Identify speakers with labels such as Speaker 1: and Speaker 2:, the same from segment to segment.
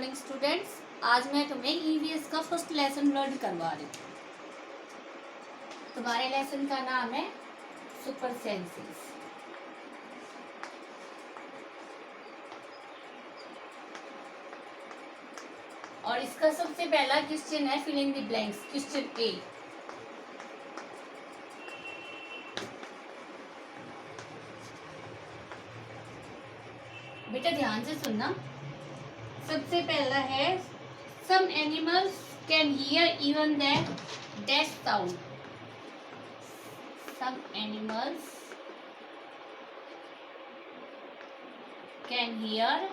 Speaker 1: Morning students. आज मैं तुम्हें ईवीएस का फर्स्ट लेसन लर्न करवा रही हूँ। तुम्हारे लेसन का नाम है सुपर सेंसेस। और इसका सबसे पहला क्वेश्चन है fill in the blanks. Question A, बेटा ध्यान से सुनना। सबसे पहला है some animals can hear even that dash sound. Some animals can hear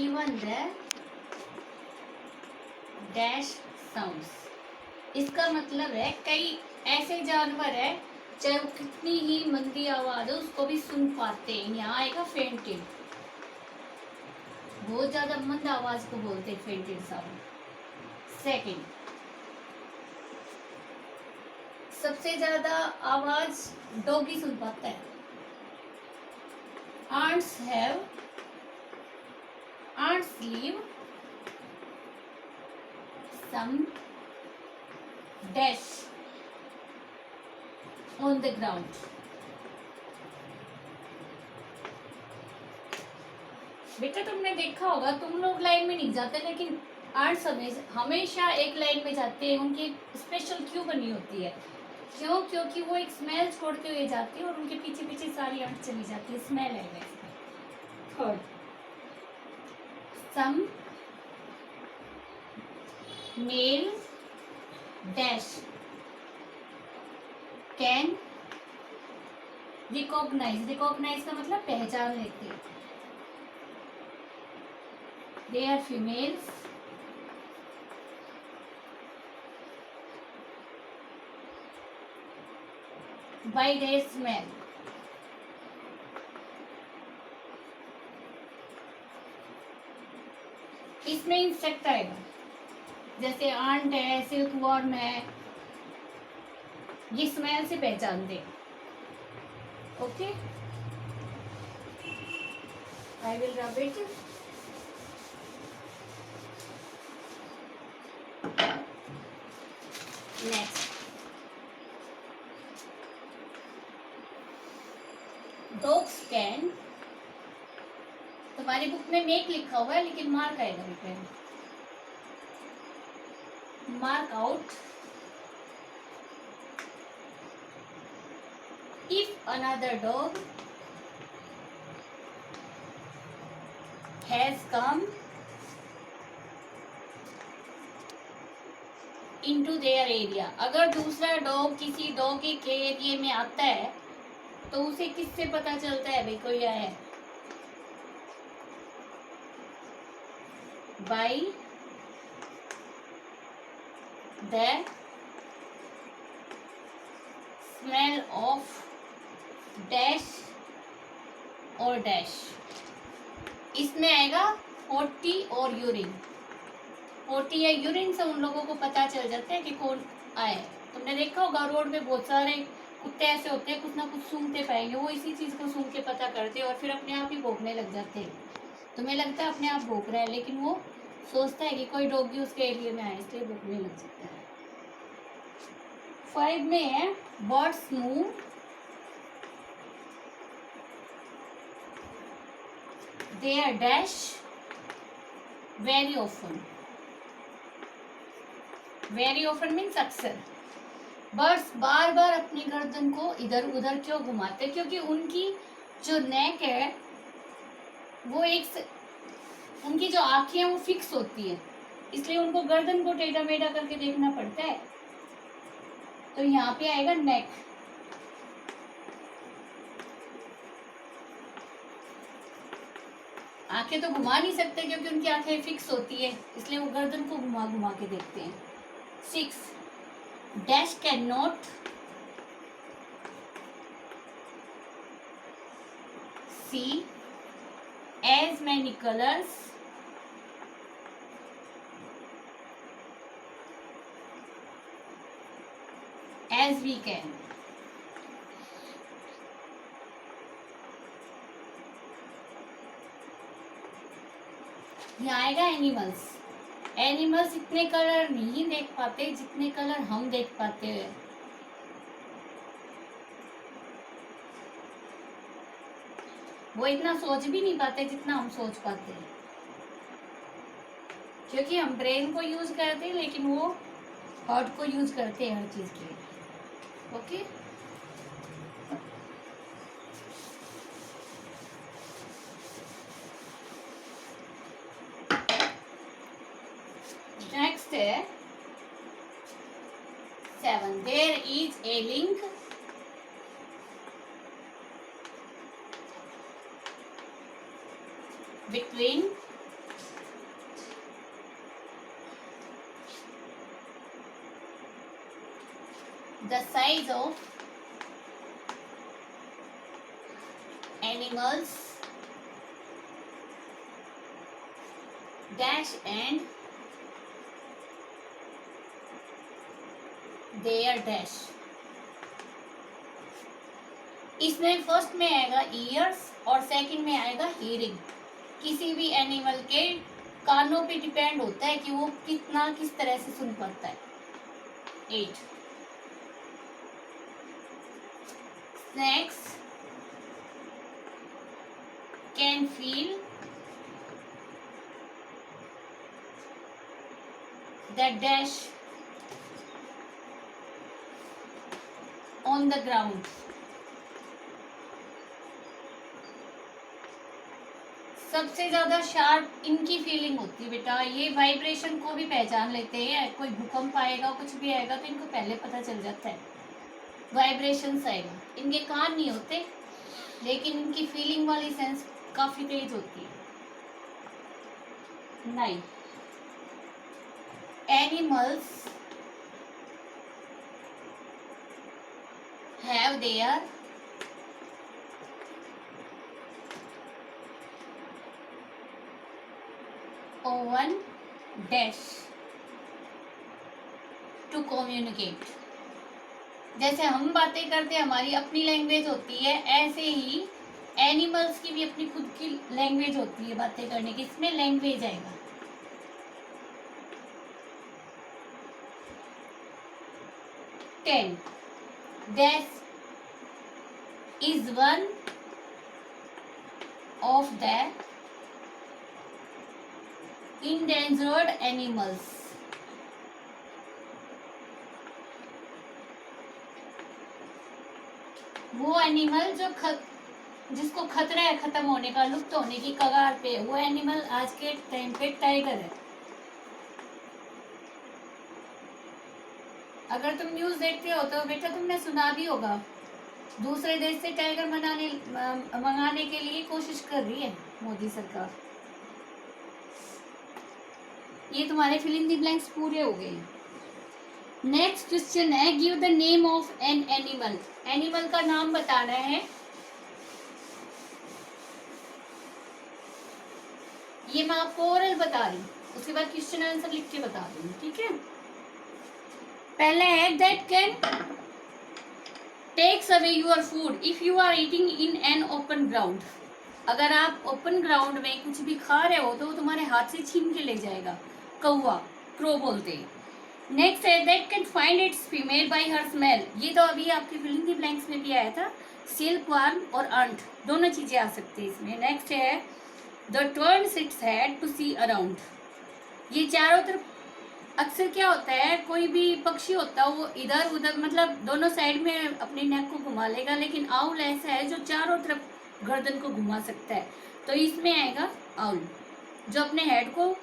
Speaker 1: even the dash sounds. इसका मतलब है कई ऐसे जानवर है चाहे वो कितनी ही मंदी आवाज हो उसको भी सुन पाते हैं। यहाँ आएगा फेंटेड, बहुत ज्यादा मंद आवाज को बोलते हैं फेंटेड साउंड। सेकंड, सबसे ज्यादा आवाज डॉगी सुन पाता है। ants live some dash on the ground। बेटा तुमने देखा होगा, तुम लोग लाइन में नहीं जाते लेकिन आर्ट्स हमेशा एक लाइन में जाते हैं। उनकी स्पेशल क्यों बनी होती है? क्यों? क्योंकि वो एक स्मेल छोड़ते हुए जाती है और उनके पीछे पीछे सारी आंट चली जाती है। स्मेल है इसमें। Third, some male dash can recognise का मतलब पहचान लेते हैं। They are females by their smell। इसमें इंसेक्ट आएगा, जैसे आंट है, सिल्कवॉर्म है, ये स्मेल से पहचानते। Okay, I will rub it. Next, dogs can, तुम्हारी बुक में मेक लिखा हुआ है लेकिन मार्क आएगा बेटा। Mark out if another dog has come into their area. अगर दूसरा डॉग किसी डॉग के एरिया में आता है तो उसे किससे पता चलता है भाई कोई आया है? By the smell of dash और डैश। इसमें आएगा पोटी और यूरिन। पोटी या यूरिन से उन लोगों को पता चल जाता है कि कौन आया है। तुमने देखा होगा रोड पे बहुत सारे कुत्ते ऐसे होते हैं, कुछ ना कुछ सूंघते पाएंगे, वो इसी चीज को सूंघ के पता करते हैं और फिर अपने आप ही भौंकने लग जाते हैं। तुम्हें लगता है अपने आप भौंक रहा है लेकिन वो सोचता है कि कोई डॉगी उसके एरिया में आए, इसलिए भौंकने लग जाता है। 5 में है birds move there dash very often. Very often means अक्सर। बर्ड्स बार बार अपनी गर्दन को इधर उधर क्यों घुमाते? क्योंकि उनकी जो नेक है वो उनकी जो आंखें हैं वो फिक्स होती है, इसलिए उनको गर्दन को टेढ़ा मेढ़ा करके देखना पड़ता है। तो यहाँ पे आएगा नेक। आंखें तो घुमा नहीं सकते क्योंकि उनकी आंखें फिक्स होती है, इसलिए वो गर्दन को घुमा घुमा के देखते हैं। 6, dash can not see as many colors as we can। यहाँ आएगा एनिमल्स। एनिमल्स इतने कलर नहीं देख पाते जितने कलर हम देख पाते हैं। वो इतना सोच भी नहीं पाते जितना हम सोच पाते हैं, क्योंकि हम ब्रेन को यूज करते हैं लेकिन वो हार्ट को यूज करते हैं हर चीज के लिए। ओके, नेक्स्ट है 7, there is a link between the size of animals dash and their dash। इसमें फर्स्ट में आएगा ईयर्स और सेकंड में आएगा हियरिंग। किसी भी एनिमल के कानों पे डिपेंड होता है कि वो कितना किस तरह से सुन पाता है। 8, snakes can feel the dash on the ground। सबसे ज्यादा शार्प इनकी फीलिंग होती है बेटा। ये वाइब्रेशन को भी पहचान लेते हैं, कोई भूकंप आएगा कुछ भी आएगा तो इनको पहले पता चल जाता है वाइब्रेशन आएगा। इनके कान नहीं होते लेकिन इनकी फीलिंग वाली सेंस काफी तेज होती है। 9, animals have their own dash to communicate. जैसे हम बातें करते हैं हमारी अपनी लैंग्वेज होती है, ऐसे ही एनिमल्स की भी अपनी खुद की लैंग्वेज होती है बातें करने की। इसमें लैंग्वेज आएगा। 10, this is one of the endangered animals। वो एनिमल जो जिसको खतरा है खत्म होने का, लुप्त होने की कगार पे, वो एनिमल आज के टाइम पे टाइगर है। अगर तुम न्यूज देखते हो तो बेटा तुमने सुना भी होगा, दूसरे देश से टाइगर मंगाने के लिए कोशिश कर रही है मोदी सरकार। ये तुम्हारे फिल इन द ब्लैंक्स पूरे हो गए। नेक्स्ट क्वेश्चन है give the name of an animal. Animal का नाम बताना है। ये मैं आपको ओरल बता रही हूँ, उसके बाद क्वेश्चन आंसर लिख के बता दूंगी, ठीक है। पहला है that can takes away your food if you are eating in an open ground. अगर आप ओपन ग्राउंड में कुछ भी खा रहे हो तो वो तुम्हारे हाथ से छीन के ले जाएगा। कौवा, क्रो बोलते हैं। नेक्स्ट है that can find its female bye her smell. ये तो अभी आपके फिल इन द ब्लैंक्स में भी आया था। सिल्क वार्म और अंट दोनों चीजें आ सकती है इसमें। नेक्स्ट है the turns its head to see around. ये चारों तरफ अक्सर क्या होता है, कोई भी पक्षी होता है वो इधर उधर मतलब दोनों साइड में अपने नेक को घुमा लेगा, लेकिन आउल ऐसा है जो चारों तरफ गर्दन को घुमा सकता है। तो इसमें आएगा आउल, जो अपने हेड को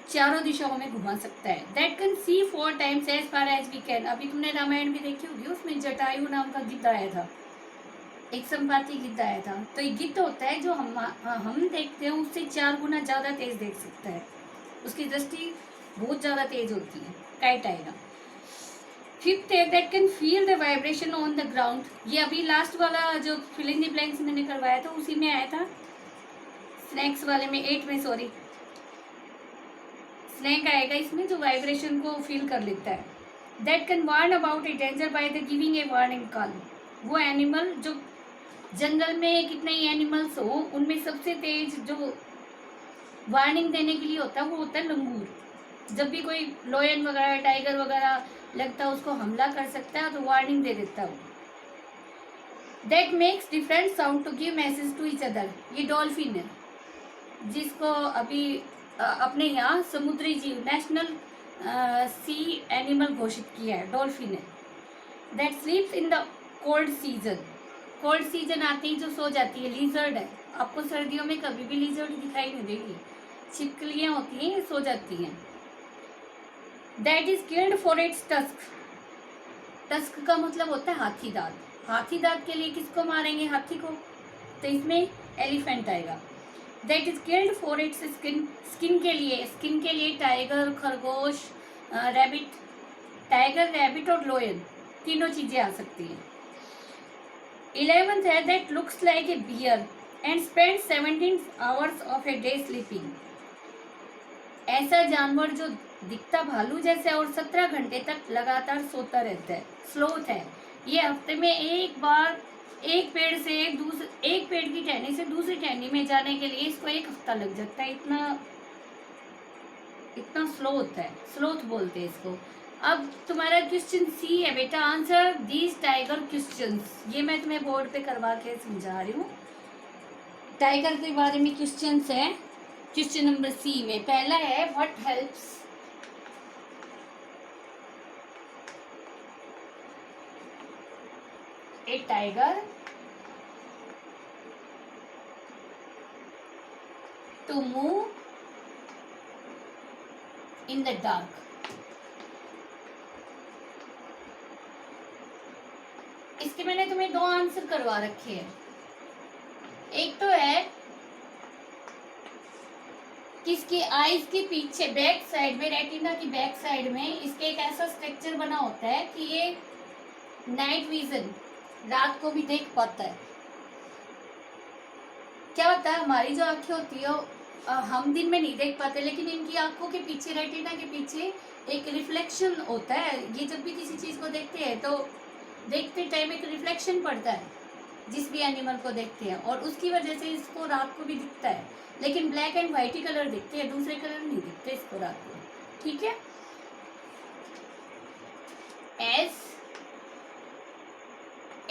Speaker 1: चारों दिशाओं में घुमा सकता है। That can see 4 times as far as we can. अभी तुमने रामायण भी देखी होगी, उसमें जटायु नाम का गिद्ध आया था, एक संपाती गिद्ध आया था। तो ये गिद्ध होता है जो हम देखते हैं उससे 4 गुना ज्यादा तेज देख सकता है, उसकी दृष्टि बहुत ज्यादा तेज होती है। काइट आएगा। 5th है that can feel the vibration on the ground. ये अभी लास्ट वाला जो फिल इन द ब्लैंक्स मैंने करवाया था उसी में आया था, स्नैक्स वाले में 8 में, सॉरी स्नैक आएगा इसमें, जो वाइब्रेशन को फील कर लेता है। That can warn about a danger by the giving a warning call. वो एनिमल जो जंगल में कितने ही एनिमल्स हो उनमें सबसे तेज जो वार्निंग देने के लिए होता है, वो होता है लंगूर। जब भी कोई लोयन वगैरह टाइगर वगैरह लगता है उसको हमला कर सकता है तो वार्निंग दे देता है वो। That makes different sound to give message to each other, ये डॉल्फिन है जिसको अभी अपने यहाँ समुद्री जीव नेशनल सी एनिमल घोषित किया है, डॉल्फिन है। That स्लीप्स in the cold season, cold season आती ही जो सो जाती है। लीजर्ड है, आपको सर्दियों में कभी भी लीजर्ड दिखाई नहीं देगी, छिपकलियाँ होती हैं, ये सो जाती हैं। That is killed for its tusk, tusk का मतलब होता है हाथी दांत। हाथी दांत के लिए किसको मारेंगे? हाथी को, तो इसमें एलिफेंट आएगा। That is killed for its skin, skin के लिए, स्किन के लिए टाइगर, खरगोश, रैबिट, टाइगर, रैबिट और लोयन तीनों चीजें आ सकती हैं। 11th है that looks like a bear and spend 17 hours of a day sleeping, ऐसा जानवर जो दिखता भालू जैसे और 17 घंटे तक लगातार सोता रहता है, स्लोथ है। ये हफ्ते में एक बार एक पेड़ से एक पेड़ की टहनी से दूसरी टहनी में जाने के लिए इसको 1 हफ्ता लग जाता है, इतना स्लोथ है, स्लोथ बोलते हैं इसको। अब तुम्हारा क्वेश्चन सी है बेटा, आंसर दीज टाइगर क्वेश्चंस, ये मैं तुम्हें बोर्ड पे करवा के समझा रही हूँ। टाइगर के बारे में क्वेश्चंस है। क्वेश्चन नंबर सी में पहला है what helps a tiger to move in the dark. इसके मैंने तुम्हें 2 आंसर करवा रखे हैं। एक तो है कि इसकी आईज के पीछे बैक साइड में, रेटिना की बैक साइड में इसके एक ऐसा स्ट्रक्चर बना होता है कि ये नाइट विजन, रात को भी देख पाता है। क्या होता है, हमारी जो आंखें होती है हम दिन में नहीं देख पाते, लेकिन इनकी आंखों के पीछे, रेटिना के पीछे एक रिफ्लेक्शन होता है। ये जब भी किसी चीज को देखते हैं तो देखते टाइम एक रिफ्लेक्शन पड़ता है जिस भी एनिमल को देखते हैं, और उसकी वजह से इसको रात को भी दिखता है, लेकिन black and white he colour दिखते हैं, दूसरे कलर नहीं दिखते इसको रात को। ठीक है, as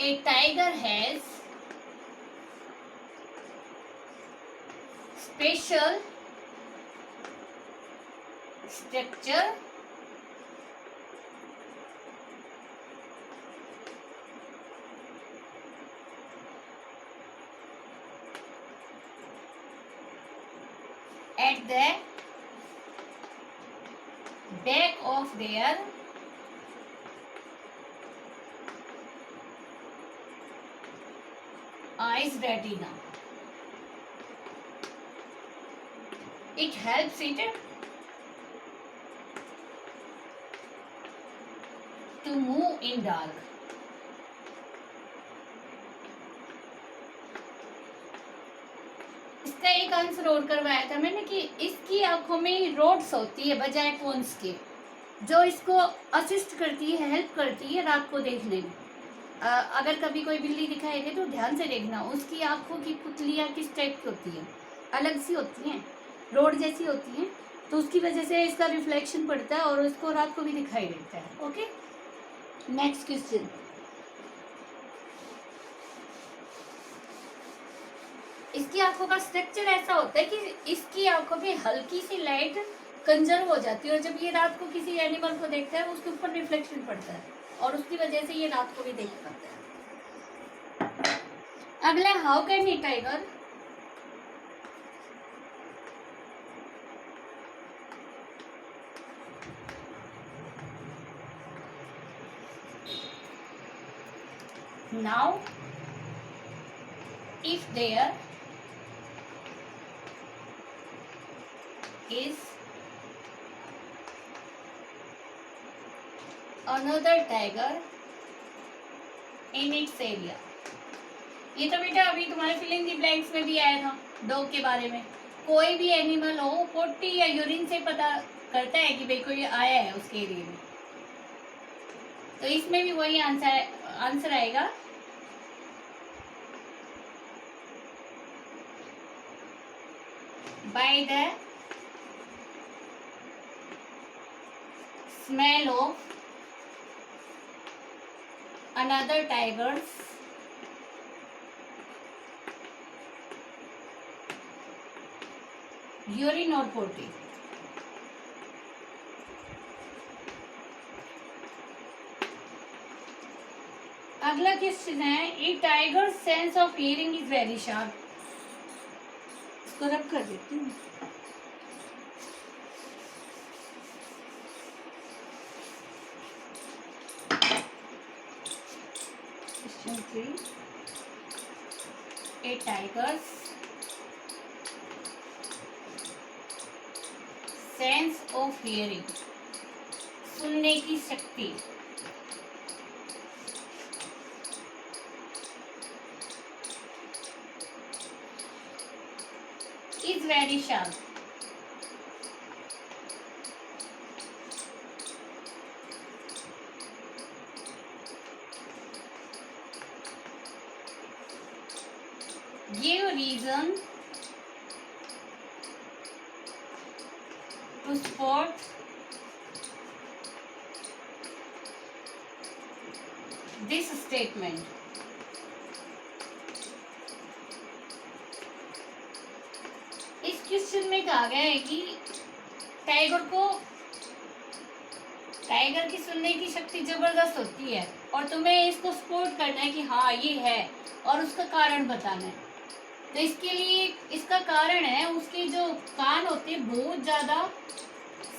Speaker 1: a tiger has special structure at the back of their eyes retina. It helps it to move in dark. इसका एक आंसर और करवाया था मैंने कि इसकी आंखों में रोड्स होती है बजाय कोन्स के, जो इसको असिस्ट करती है, हेल्प करती है रात को देखने में। अगर कभी कोई बिल्ली दिखाई दे तो ध्यान से देखना, उसकी आंखों की पुतलियाँ किस टाइप की होती है, अलग सी होती हैं, रोड जैसी होती हैं, तो उसकी वजह से इसका रिफ्लेक्शन पड़ता है और उसको रात को भी दिखाई देता है। Okay, next question. इसकी आंखों का स्ट्रक्चर ऐसा होता है कि इसकी आंखों में हल्की सी लाइट कंजर्व हो जाती है, और जब ये रात को किसी एनिमल को देखता है उसके ऊपर रिफ्लेक्शन पड़ता है और उसकी वजह से ये रात को भी देख पाता है। अगला, how can a tiger now if there is another tiger in its area। ये तो बेटा अभी तुम्हारे फिलिंग दी ब्लैंक्स में भी आया था डॉग के बारे में। कोई भी एनिमल हो पोटी या यूरिन से पता करता है कि भाई कोई आया है उसके एरिया में, तो इसमें भी वही आंसर आएगा। by the smell of another tiger's urine or potty. अगला क्वेश्चन है, a tiger sense of hearing is very sharp. इसको रब कर देती हूँ। Question 3, a tiger's sense of hearing, सुनने की शक्ति, is very sharp. Give reason to support this statement. इस क्वेश्चन में कहा गया है कि टाइगर की सुनने की शक्ति जबरदस्त होती है और तुम्हें इसको सपोर्ट करना है कि हाँ ये है और उसका कारण बताना है। तो इसके लिए इसका कारण है उसके जो कान होते हैं बहुत ज़्यादा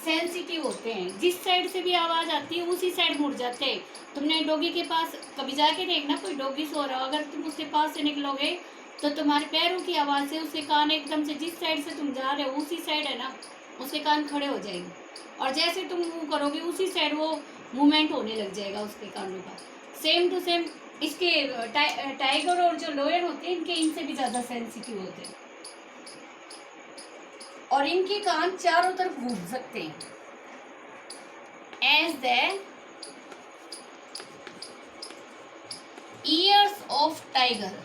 Speaker 1: सेंसिटिव होते हैं, जिस साइड से भी आवाज़ आती है उसी साइड मुड़ जाते हैं। तुमने डॉगी के पास कभी जाके देखना, कोई डॉगी सो रहा हो, अगर तुम उसके पास से निकलोगे तो तुम्हारे पैरों की आवाज़ से उसके कान एकदम से जिस साइड से तुम जा रहे हो उसी साइड है ना, उसके कान खड़े हो जाएंगे और जैसे तुम मूव करोगे उसी साइड वो मूवमेंट होने लग जाएगा उसके कानों का। सेम टू सेम इसके टाइगर और जो लोयन होते हैं इनके इनसे भी ज़्यादा सेंसिटिव होते हैं और इनके कान चारों तरफ घूम सकते हैं। As the ears of tiger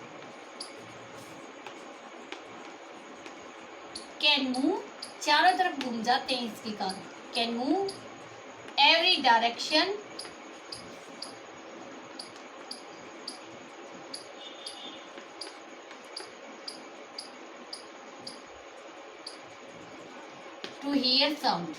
Speaker 1: can move, चारों तरफ घूम जाते हैं इसके कान, can move every direction to hear sound,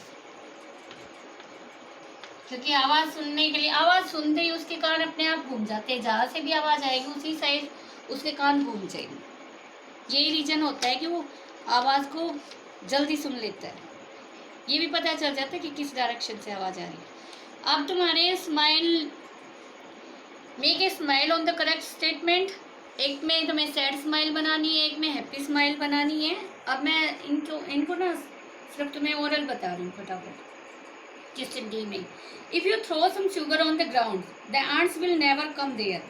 Speaker 1: क्योंकि आवाज सुनने के लिए, आवाज सुनते ही उसके कान अपने आप घूम जाते हैं, जहां से भी आवाज आएगी उसी साइड उसके कान घूम जाएंगे। यही रीजन होता है कि वो आवाज को जल्दी सुन लेता है, ये भी पता चल जाता है कि किस डायरेक्शन से आवाज आ रही है। अब तुम्हारे smile, make a smile on the correct statement. एक में तुम्हें सैड स्माइल बनानी है, एक में हैप्पी स्माइल बनानी है। अब मैं इनको ना सिर्फ तुम्हें ओरल बता रही हूँ फटाफट। क्वेश्चन डी में, if you throw some sugar on the ground the ants will never come there.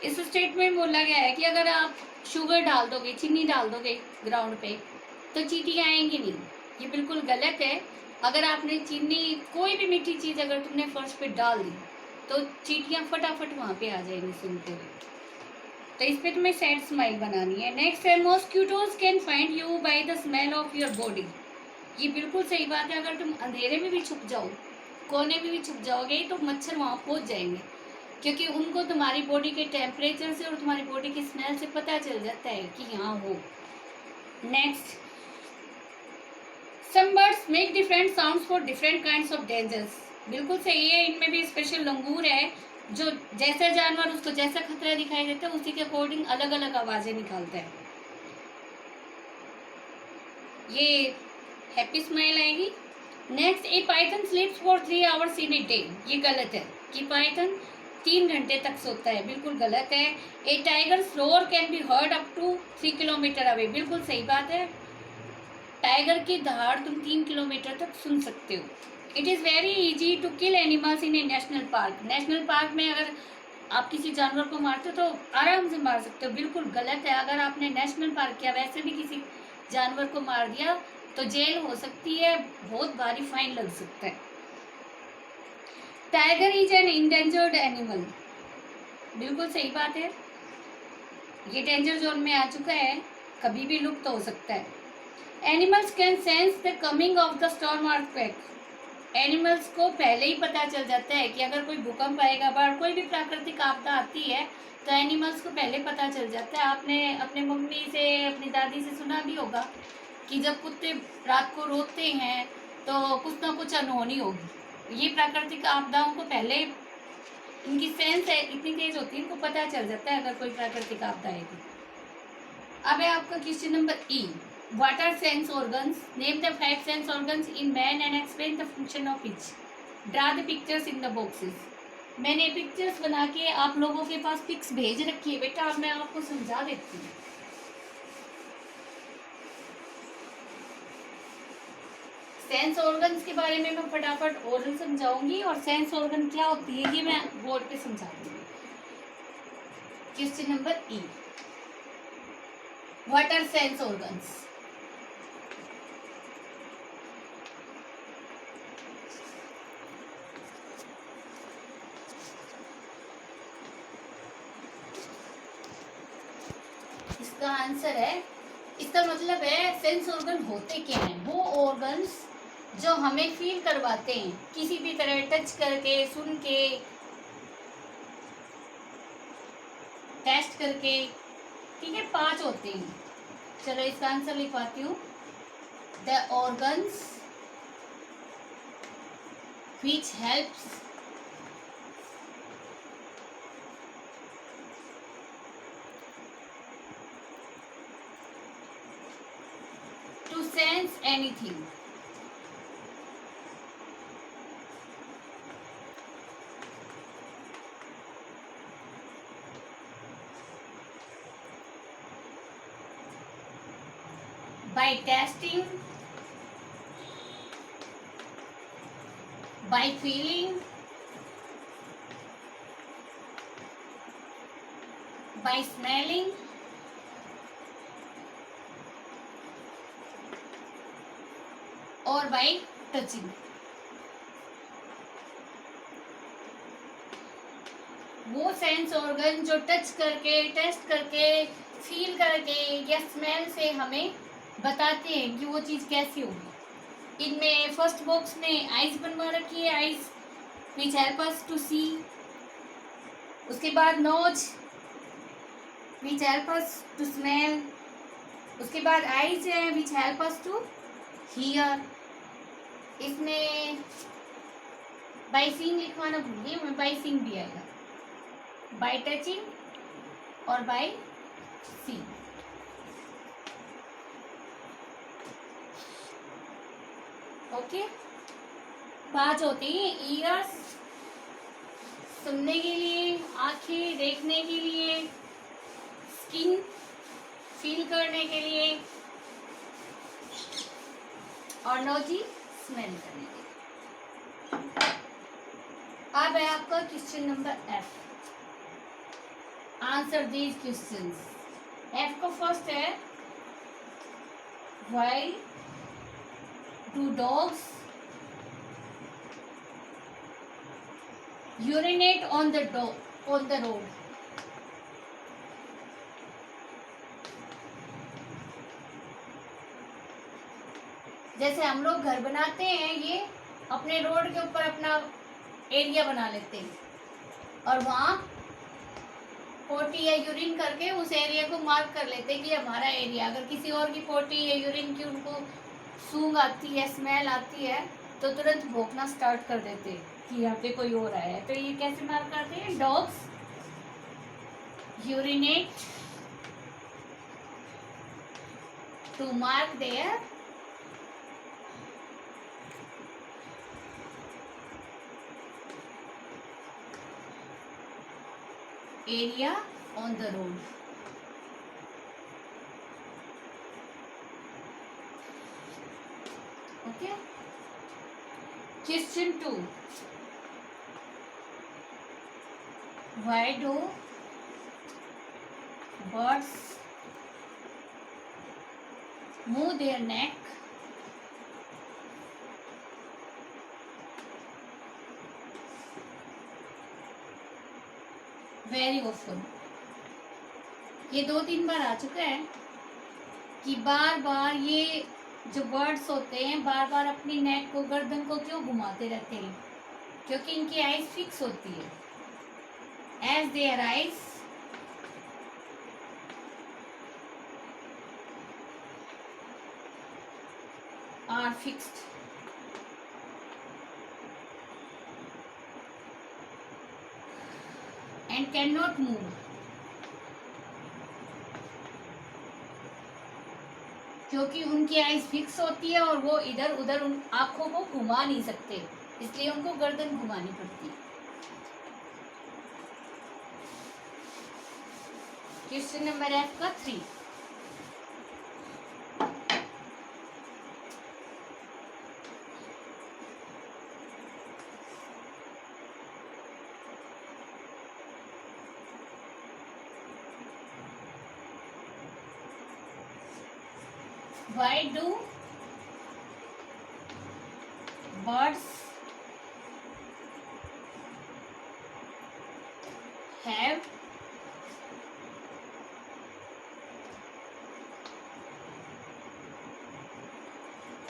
Speaker 1: इस स्टेटमेंट में बोला गया है कि अगर आप शुगर डाल दोगे, चीनी डाल दोगे ग्राउंड पे तो चींटियाँ आएंगी नहीं। ये बिल्कुल गलत है। अगर आपने चीनी, कोई भी मीठी चीज़ अगर तुमने फर्श पे डाल दी तो चींटियाँ फटाफट वहाँ पे आ जाएंगी सुनते हुए। तो इस पे तुम्हें सैड स्माइल बनानी है। नेक्स्ट है, mosquitoes can find you by the smell of your body. ये बिल्कुल सही बात है। अगर तुम अंधेरे में भी छुप जाओ, कोने में भी छुप जाओगे तो मच्छर वहाँ पहुँच जाएंगे, क्योंकि उनको तुम्हारी बॉडी के टेम्परेचर से और तुम्हारी बॉडी की स्मेल से पता चल जाता है कि यहाँ हो। Next, some birds make different sounds for different kinds of dangers. बिल्कुल सही है। इनमें भी स्पेशल लंगूर है जो जैसा जानवर उसको जैसा खतरा दिखाई देता है उसी के अकॉर्डिंग अलग अलग आवाजें निकालता है। ये हैप्पी स्माइल आएगी। Next, A Python स्लीप्स for 3 hours in a day. ये गलत है कि पाइथन 3 घंटे तक सोता है, बिल्कुल गलत है। A tiger's roar can be heard up to 3 kilometre away. बिल्कुल सही बात है। टाइगर की दहाड़ तुम 3 किलोमीटर तक सुन सकते हो। It is very easy to kill animals in a national park. National park में अगर आप किसी जानवर को मारते हो तो आराम से मार सकते हो। बिल्कुल गलत है। अगर आपने नेशनल पार्क या वैसे भी किसी जानवर को मार दिया तो जेल हो सकती है, बहुत भारी फाइन लग सकता है। Tiger is an endangered animal. बिल्कुल सही बात है। ये डेंजर जोन में आ चुका है, कभी भी लुप्त हो सकता है। Animals can sense the coming of the storm earthquake. Animals को पहले ही पता चल जाता है कि अगर कोई भूकंप आएगा, बाढ़, कोई भी प्राकृतिक आपदा आती है तो एनिमल्स को पहले पता चल जाता है। आपने अपने मम्मी से, अपनी दादी से सुना भी होगा कि जब कुत्ते रात को रोते हैं तो कुछ ना कुछ अनहोनी होगी। ये प्राकृतिक आपदाओं को पहले, इनकी सेंस है इतनी तेज होती है, इनको पता चल जाता है अगर कोई प्राकृतिक आपदा आएगी। अब है आपका question number E, what are sense organs, name the 5 sense organs in man and explain the function of each, draw the pictures in the boxes. मैंने पिक्चर्स बना के आप लोगों के पास पिक्स भेज रखी है बेटा, अब मैं आपको समझा देती हूँ। सेंस ऑर्गन्स के बारे में मैं फटाफट ओरल समझाऊंगी और सेंस ऑर्गन क्या होती है ये मैं बोर्ड पे समझाऊंगी। Question number E, what are sense organs. इसका आंसर है, इसका मतलब है सेंस ऑर्गन होते क्या हैं, वो ऑर्गन्स जो हमें फील करवाते हैं किसी भी तरह, टच करके, सुन के, टेस्ट करके, ठीक है, 5 होते हैं। चलो इसका आंसर लिखवाती हूँ, the organs which helps to sense anything. by tasting, by feeling, by smelling, और by touching। वो सेंस ऑर्गन जो टच करके, टेस्ट करके, फील करके या स्मेल से हमें बताते हैं कि वो चीज़ कैसी होगी। इनमें फर्स्ट बॉक्स में आइज बनवा रखी है, eyes which help us to see. उसके बाद nose which help us to smell. उसके बाद आइज है which help us to hear. इसमें बाय सीइंग लिखवाना भूल गई मैं, बाय सीइंग भी आएगा, बाय टचिंग और बाय सीइंग। ओके, 5 होती हैं, ईयर्स सुनने के लिए, आंखें देखने के लिए, स्किन फील करने के लिए और नोजी स्मेल करने के लिए। अब है आपका question number F, answer these questions. F का फर्स्ट है, why do dogs urinate on the road। जैसे हम लोग घर बनाते हैं, ये अपने रोड के ऊपर अपना एरिया बना लेते हैं और वहाँ पोटी या यूरिन करके उस एरिया को मार्क कर लेते हैं कि हमारा एरिया। अगर किसी और की पोटी या यूरिन की उनको सूंघ आती है, स्मेल आती है, तो तुरंत भौंकना स्टार्ट कर देते हैं कि यहाँ पे कोई और आया है। तो ये कैसे मार्क करते हैं, dogs urinate to mark their area on the road. Okay, question 2, why do birds move their neck very often। ये 2-3 बार आ चुका है कि बार बार ये जो बर्ड्स होते हैं बार बार अपनी नेक को, गर्दन को क्यों घुमाते रहते हैं? क्योंकि इनकी आईज फिक्स होती है। As their eyes are fixed and can not move, क्योंकि उनकी आईज फिक्स होती है और वो इधर उधर उन आंखों को घुमा नहीं सकते, इसलिए उनको गर्दन घुमानी पड़ती है। क्वेश्चन नंबर आपका 3। Why do birds have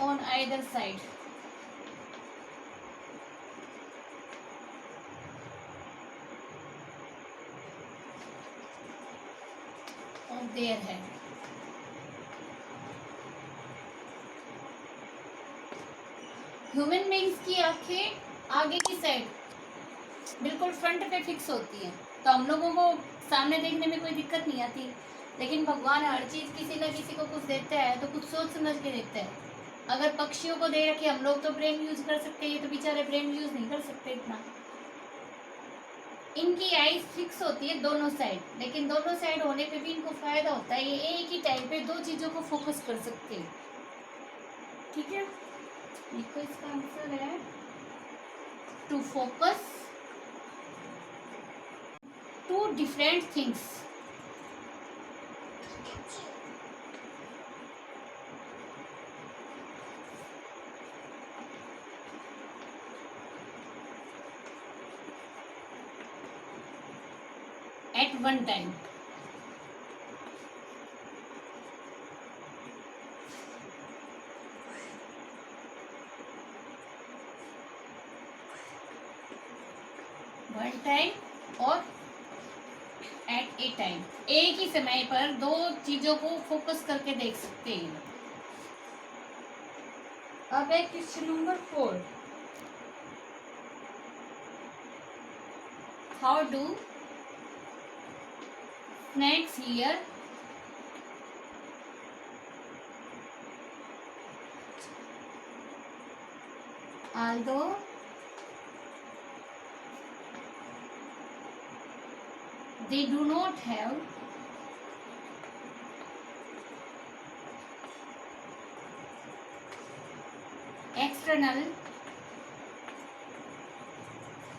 Speaker 1: on either side of their head? Human beings की आंखें आगे की साइड बिल्कुल फ्रंट पे फिक्स होती हैं, तो हम लोगों को सामने देखने में कोई दिक्कत नहीं आती। लेकिन भगवान हर चीज किसी न किसी को कुछ देता है तो कुछ सोच समझ के देता है। अगर पक्षियों को दे रखे, हम लोग तो ब्रेन यूज कर सकते हैं, ये तो बेचारे ब्रेन यूज नहीं कर सकते इतना। इनकी आईज फिक्स होती है दोनों साइड, लेकिन दोनों साइड होने पे भी इनको फायदा होता है, ये एक ही टाइम पे दो चीजों को फोकस कर सकते हैं। ठीक है, देखो इसका आंसर है to focus to different things. At one time. One time और एट ए टाइम, एक ही समय पर दो चीजों को फोकस करके देख सकते हैं। अब है question number 4। How do snakes hear although they do not have external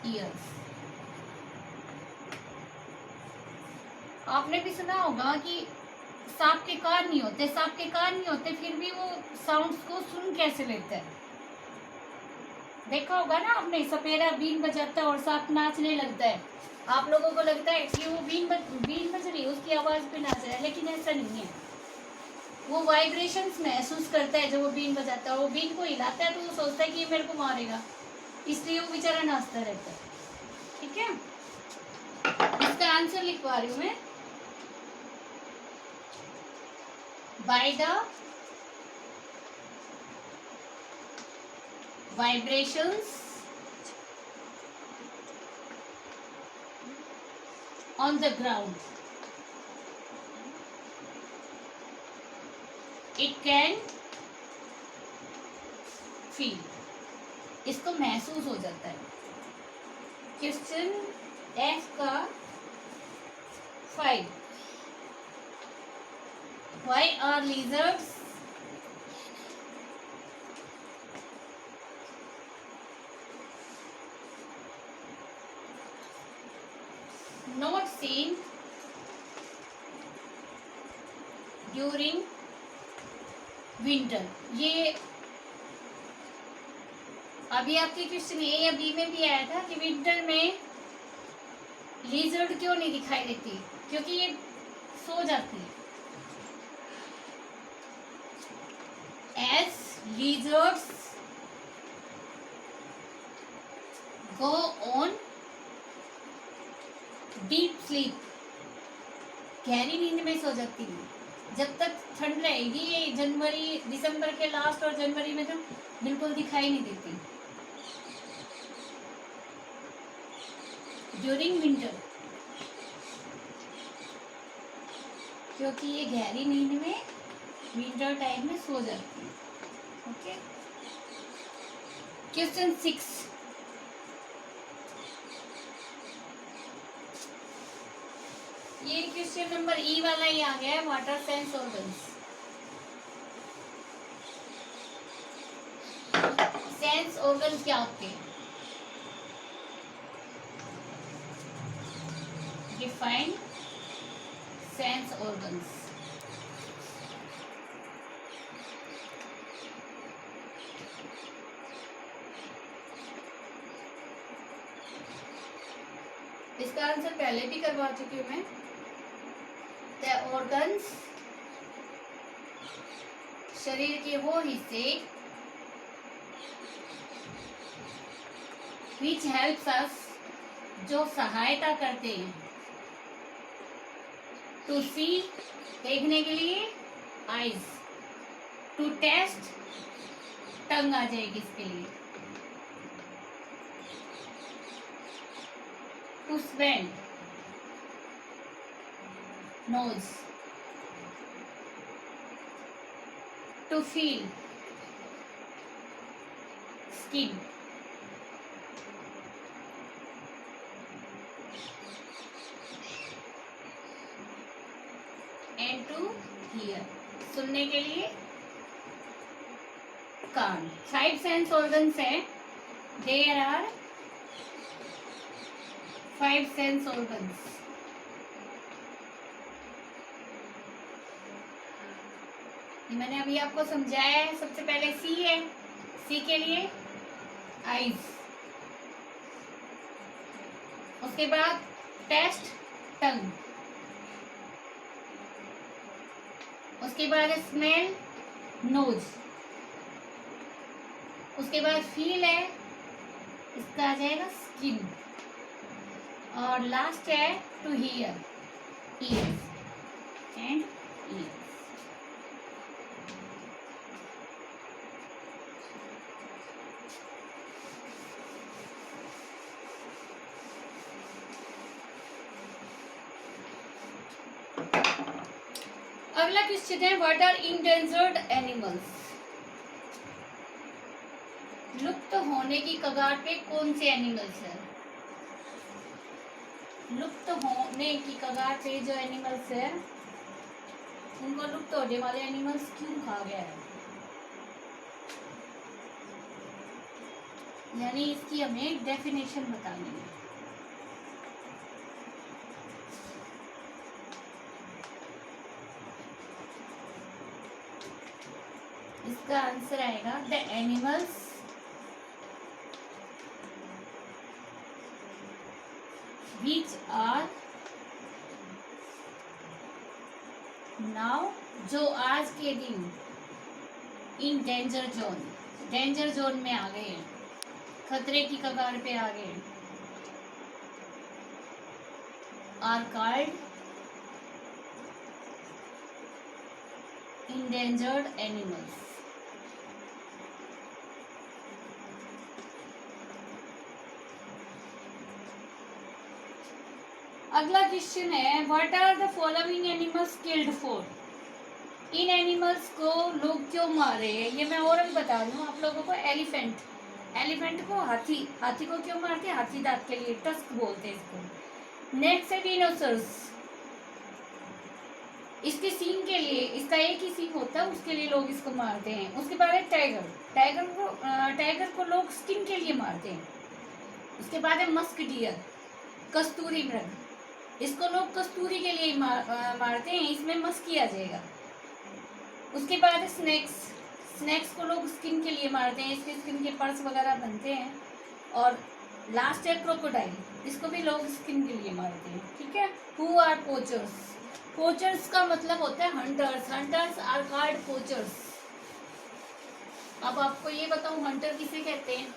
Speaker 1: ears? आपने भी सुना होगा कि सांप के कान नहीं होते, सांप के कान नहीं होते फिर भी वो साउंड्स को सुन कैसे लेता है? देखा होगा ना आपने, सपेरा बीन बजाता है और सांप नाचने लगता है। आप लोगों को लगता है कि वो बीन बज रही है, उसकी आवाज पे नाच रहा है, लेकिन ऐसा नहीं है। वो वाइब्रेशंस महसूस करता है जब वो बीन बजाता है, वो बीन को हिलाता है तो वो सोचता है कि ये मेरे को मारेगा, इसलिए वो बेचारा नाचता रहता है। ठीक है, इसका आंसर लिखवा रही हूं मैं। By the vibrations on the ground, it can feel, इसको महसूस हो जाता है। क्वेश्चन एफ का 5। Why are lizards not seen during winter? ये अभी आपके क्वेश्चन ए या बी में भी आया था कि विंटर में लिजर्ड क्यों नहीं दिखाई देती? क्योंकि ये सो जाती है। As lizards go on deep sleep, गहरी नींद में सो जाती है। जब तक ठंड रहेगी ये जनवरी दिसंबर के लास्ट और जनवरी में तो बिल्कुल दिखाई नहीं देती। ड्यूरिंग विंटर, क्योंकि ये गहरी नींद में विंटर टाइम में सो जाती है। ओके, क्वेश्चन 6, ये क्वेश्चन नंबर ई वाला ही आ गया है। Water sense organs, sense organs क्या होते हैं? Define sense organs. इसका आंसर पहले भी करवा चुकी हूँ मैं। द ऑर्गन्स, शरीर के वो हिस्से विच हेल्प्स अस, जो सहायता करते हैं, टू सी, देखने के लिए, आईज, टू टेस्ट, टंग आ जाएगी इसके लिए, to smell, nose, to feel, skin, and to hear, सुनने के लिए कान। 5 सेंस ऑर्गन्स है। There are 5 sense organs. मैंने अभी आपको समझाया है। सबसे पहले सी है, सी के लिए आईज, उसके बाद टेस्ट, टंग, उसके बाद स्मेल, नोज, उसके बाद फील है, इसका आ जाएगा स्किन, और लास्ट है to hear, ears and ears. अगला क्वेश्चन है, व्हाट आर इंडेंजर्ड एनिमल्स? लुप्त होने की कगार पे कौन से एनिमल्स है? लुप्त होने की कगार पे जो एनिमल्स है उनको लुप्त होने वाले एनिमल्स क्यों कहा गया है? यानी इसकी हमें डेफिनेशन बतानी है। इसका आंसर आएगा the animals which are now, जो आज के दिन in danger zone, danger zone में आ गए हैं, खतरे की कगार पे आ गए हैं, आर कॉल्ड इंडेंजर्ड एनिमल्स। अगला क्वेश्चन है, what are the following animals killed for? इन एनिमल्स को लोग क्यों मारे हैं? ये मैं और बता दूं आप लोगों को। एलिफेंट, एलिफेंट को हाथी, हाथी को क्यों मारते हैं? हाथी दांत के लिए, टस्क बोलते हैं इसको। नेक्स्ट है डिनोसॉर्स, इसके सींग के लिए, इसका एक ही सींग होता है, उसके लिए लोग इसको मारते हैं। उसके बाद है टाइगर, टाइगर को लोग स्किन के लिए मारते हैं। उसके बाद है मस्क डियर, कस्तूरी मृग, इसको लोग कस्तूरी के लिए मारते हैं, इसमें मस्की आ जाएगा। उसके बाद है स्नेक्स, स्नेक्स को लोग स्किन के लिए मारते हैं, इसके स्किन के पर्स वगैरह बनते हैं। और लास्ट है क्रोकोडाइल, इसको भी लोग स्किन के लिए मारते हैं। ठीक है। Who are poachers? पोचर्स का मतलब होता है hunters, hunters are called poachers. अब आपको ये बताऊं हंटर किसे कहते हैं?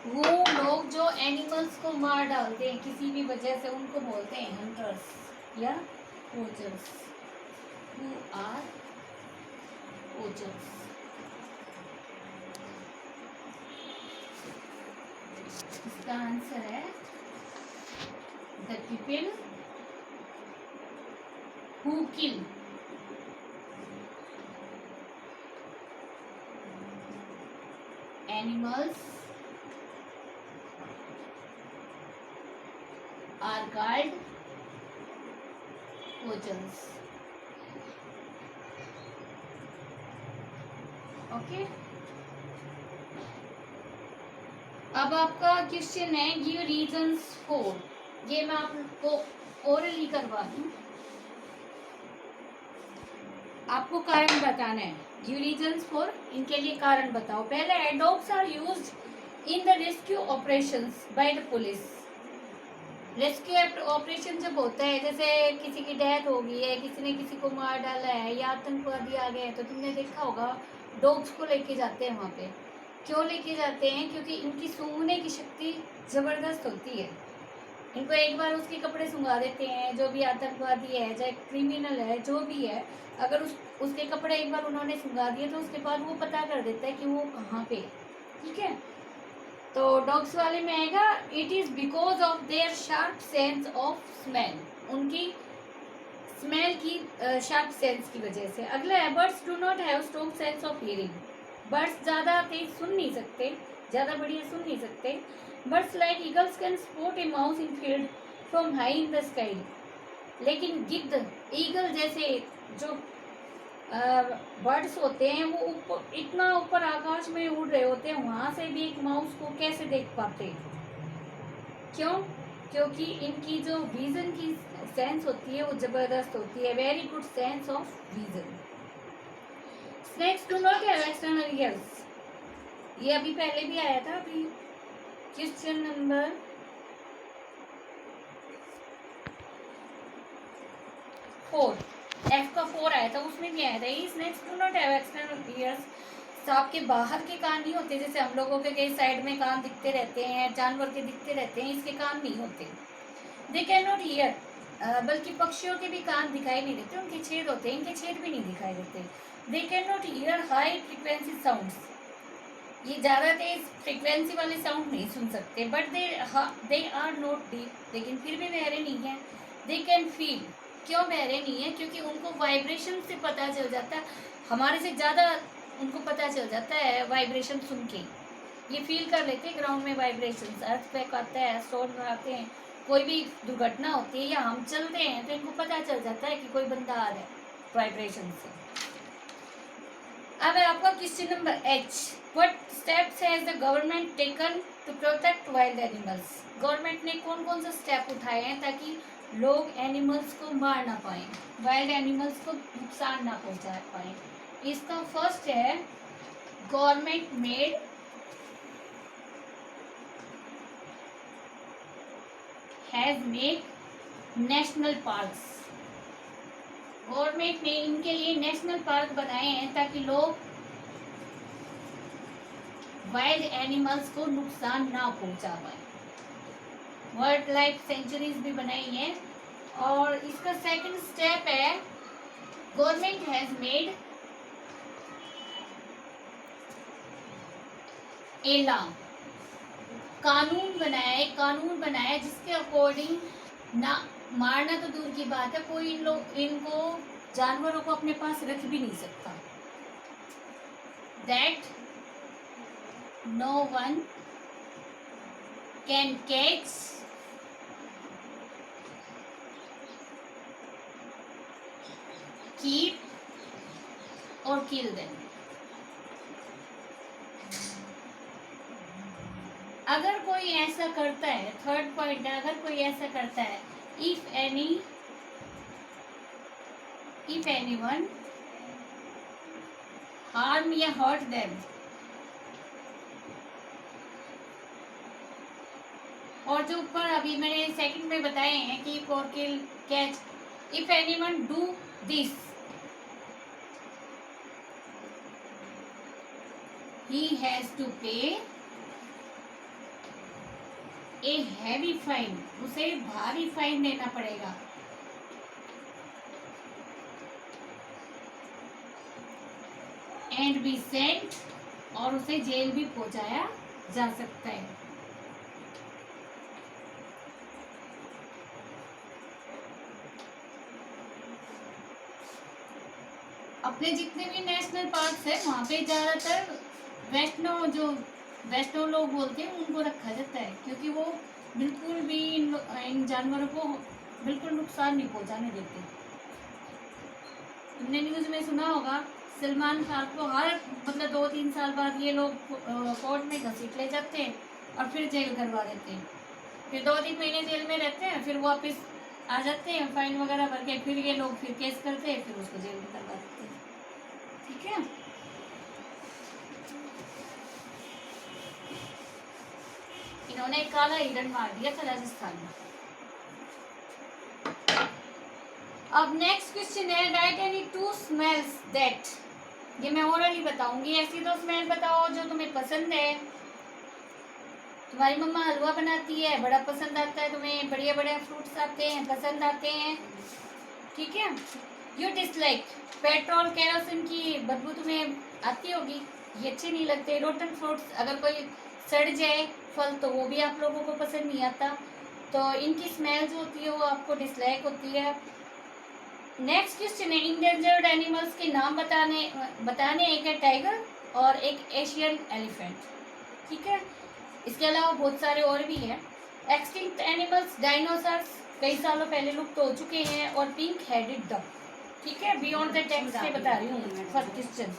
Speaker 1: वो लोग जो एनिमल्स को मार डालते हैं किसी भी वजह से, उनको बोलते हैं हंटर्स या पोचर्स। Who are poachers. इसका आंसर है the people who kill animals are called poachers. Okay, अब आपका क्वेश्चन है गिव रीजंस फॉर। ये मैं आपको ओरली करवा दूं, आपको कारण बताना है। गिव रीजंस फॉर, इनके लिए कारण बताओ। पहले है dogs are used in the rescue operations by the police. Rescue operation जब होता है, जैसे किसी की डेथ हो गई है, किसी ने किसी को मार डाला है या आतंकवादी आ गए हैं, तो तुमने देखा होगा डॉग्स को लेके जाते हैं वहाँ पे। क्यों लेके जाते हैं? क्योंकि इनकी सूंघने की शक्ति ज़बरदस्त होती है। इनको एक बार उसके कपड़े सूंघा देते हैं, जो भी आतंकवादी है चाहे क्रिमिनल है जो भी है, अगर उसके कपड़े एक बार उन्होंने सूंघा दिए तो उसके बाद वो पता कर देता है कि वो कहाँ पे है। ठीक है, तो डॉग्स वाले में आएगा it is because of their sharp sense of smell. उनकी स्मेल की शार्प सेंस की वजह से। अगला है birds do not have strong sense of hearing. Birds ज़्यादा तेज सुन नहीं सकते, ज़्यादा बढ़िया सुन नहीं सकते। Birds like eagles can spot A mouse in field from high in the sky. लेकिन गिद्ध, ईगल जैसे जो बर्ड्स होते हैं वो ऊपर, इतना ऊपर आकाश में उड़ रहे होते हैं, वहां से भी एक माउस को कैसे देख पाते हैं? क्यों? क्योंकि इनकी जो विजन की सेंस होती है वो जबरदस्त होती है, very good sense of vision. Snakes do not have external ears. ये अभी पहले भी आया था, अभी क्वेश्चन नंबर 4, F का 4 आया था, उसमें भी आया था ये snakes do not have external ears. सांप के बाहर के कान नहीं होते, जैसे हम लोगों के कई साइड में कान दिखते रहते हैं, जानवर के दिखते रहते हैं, इसके कान नहीं होते। दे कैन नॉट हियर, बल्कि पक्षियों के भी कान दिखाई नहीं देते, उनके छेद होते हैं, इनके छेद भी नहीं दिखाई देते। They can not hear high frequency sounds. ये ज़्यादा तेज फ्रिक्वेंसी वाले साउंड नहीं सुन सकते। But they are not deep, लेकिन फिर भी बहरे नहीं हैं। दे कैन फील, क्यों बहरे नहीं है? क्योंकि उनको वाइब्रेशन से पता चल जाता है, हमारे से ज़्यादा उनको पता चल जाता है वाइब्रेशन सुन के। ये फील कर लेते हैं ग्राउंड में वाइब्रेशन, अर्थक्वेक आता है, स्टोन आते हैं, कोई भी दुर्घटना होती है या हम चलते हैं तो इनको पता चल जाता है कि कोई बंदा आ रहा है वाइब्रेशन से। अब है आपका question number H, what steps has the government taken to protect wild animals. Government ने कौन कौन से स्टेप उठाए हैं ताकि लोग एनिमल्स को मार ना पाए, वाइल्ड एनिमल्स को नुकसान ना पहुंचा पाए? इसका फर्स्ट है government made has made national parks. Government ने इनके लिए नेशनल पार्क बनाए हैं ताकि लोग वाइल्ड एनिमल्स को नुकसान ना पहुंचा पाए। वाइल्ड लाइफ सेंचुरीज भी बनाई हैं। और इसका सेकंड स्टेप है government has made a law, कानून बनाया जिसके अकॉर्डिंग ना मारना तो दूर की बात है, कोई इनको जानवरों को अपने पास रख भी नहीं सकता। That no one can catch keep or kill them. अगर कोई ऐसा करता है, थर्ड पॉइंट है, अगर कोई ऐसा करता है, इफ एनीवन हार्म या हर्ट देम, और जो ऊपर अभी मैंने सेकंड में बताए हैं कि for kill catch, if anyone do this, he has to pay a heavy fine, उसे भारी फाइन देना पड़ेगा। and be sent, और उसे जेल भी पहुंचाया जा सकता है। अपने जितने भी नेशनल पार्क है वहाँ पे ज़्यादातर वैष्णो लोग बोलते हैं उनको रखा जाता है, क्योंकि वो बिल्कुल भी इन जानवरों को बिल्कुल नुकसान नहीं पहुँचाने देते। तुमने न्यूज़ में सुना होगा सलमान खान को हर 2-3 साल बाद ये लोग कोर्ट में घसीट ले जाते हैं और फिर जेल करवा देते हैं, फिर 2-3 महीने जेल में रहते हैं, फिर वापस आ जाते हैं फाइन वगैरह भर के, फिर ये लोग फिर केस करते हैं, फिर उसको जेल में करवा देते हैं। ठीक है, इन्होंने काला हिरण मार दिया था राजस्थान में। अब नेक्स्ट क्वेश्चन है राइट एनी 2 स्मेल्स दैट, ये मैं ओरली बताऊंगी, ऐसी 2 स्मेल बताओ जो तुम्हें पसंद है। तुम्हारी मम्मा हलवा बनाती है, बड़ा पसंद आता है तुम्हें, बढ़िया बढ़िया फ्रूट्स आते हैं, पसंद आते हैं। ठीक है, यू डिसलाइक पेट्रोल केरोसिन की बदबू तुम्हें आती होगी, ये अच्छे नहीं लगते। रोटन फ्रूट्स, अगर कोई सड़ जाए फल तो वो भी आप लोगों को पसंद नहीं आता, तो इनकी स्मेल जो होती है वो आपको डिसलाइक होती है। नेक्स्ट क्वेश्चन है इंडेंजर्ड एनिमल्स के नाम बताने एक है टाइगर और एक एशियन एलिफेंट। ठीक है, इसके अलावा बहुत सारे और भी हैं। एक्सटिंक्ट एनिमल्स डायनासोर्स कई सालों पहले लुप्त हो चुके हैं, और पिंक हेडेड डक। ठीक है, बियॉन्ड द टेक्स्ट से बता रही हूँ फर्स्ट क्वेश्चन।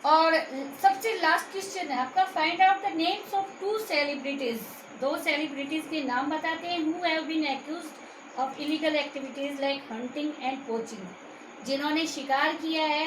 Speaker 1: और सबसे लास्ट क्वेश्चन है आपका, find out the names of 2 celebrities, 2 celebrities के नाम बताते हैं who have been accused of illegal activities like hunting and poaching, जिन्होंने शिकार किया है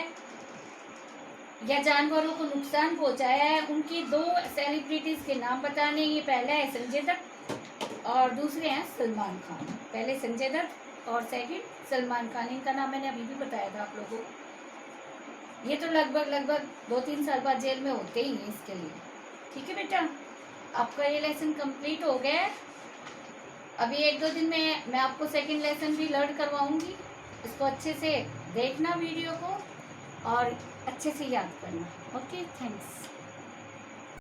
Speaker 1: या जानवरों को नुकसान पहुंचाया है। उनकी 2 सेलिब्रिटीज के नाम बताने, ये पहला है संजय दत्त और दूसरे हैं सलमान खान। पहले संजय दत्त और सेकंड सलमान खान, इनका नाम मैंने अभी भी बताया था आप लोगों को। ये तो लगभग 2-3 साल बाद जेल में होते ही हैं इसके लिए। ठीक है बेटा, आपका ये लेसन कंप्लीट हो गया है। अभी 1-2 दिन में मैं आपको सेकंड लेसन भी लर्न करवाऊंगी, इसको अच्छे से देखना वीडियो को और अच्छे से याद करना। Okay, thanks.